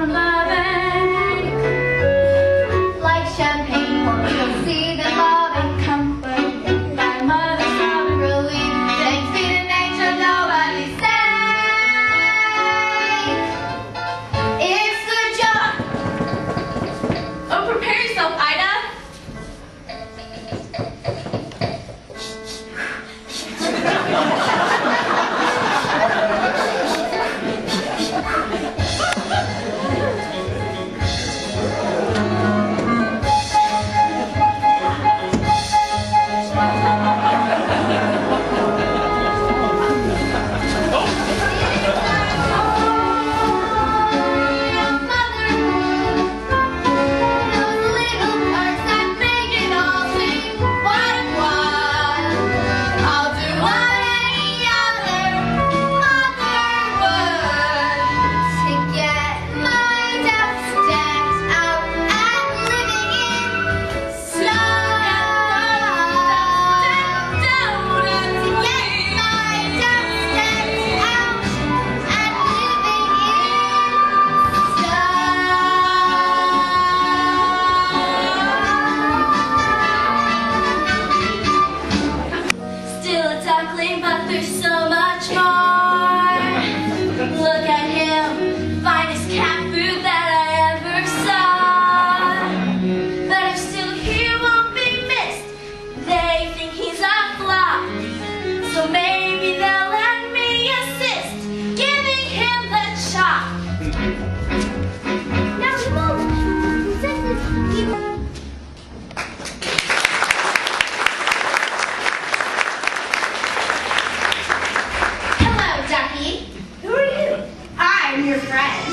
from the bank. Like champagne, you'll see the love and comfort in thy mother's love and relief. Thanks be to nature, nobody's safe. It's the job. Oh, prepare yourself, Ida. But there's so much more. Look at him, finest cat food that I ever saw. But if still he won't be missed, they think he's a flop. So maybe they'll let me assist, giving him the chop. Now I'm your friend.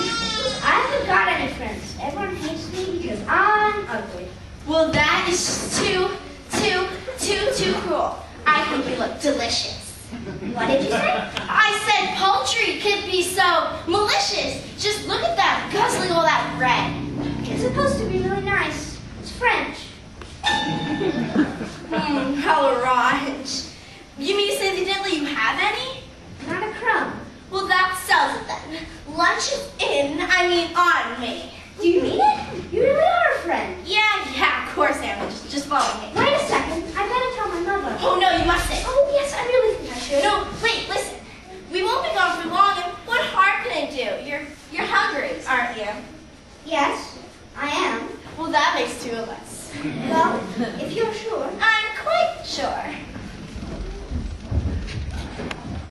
I haven't got any friends. Everyone hates me because I'm ugly. Well, that is just too cruel. I think you look delicious. What did you say? I said poultry could be so malicious. Just look at that, guzzling all that bread. It's supposed to be really nice. It's French. How orange. You mean to say they didn't let you have any? Not a crumb. Well, that sells it then. Lunch is on me. Do you mean it? You really are a friend. Yeah, of course I am. Just follow me. Wait a second. I better tell my mother. Oh, no, you mustn't. Oh, yes, I really think I should. No, wait, listen. We won't be gone for long, and what harm can I do? You're hungry, aren't you? Yes, I am. Well, that makes two of us. Well, if you're sure. I'm quite sure.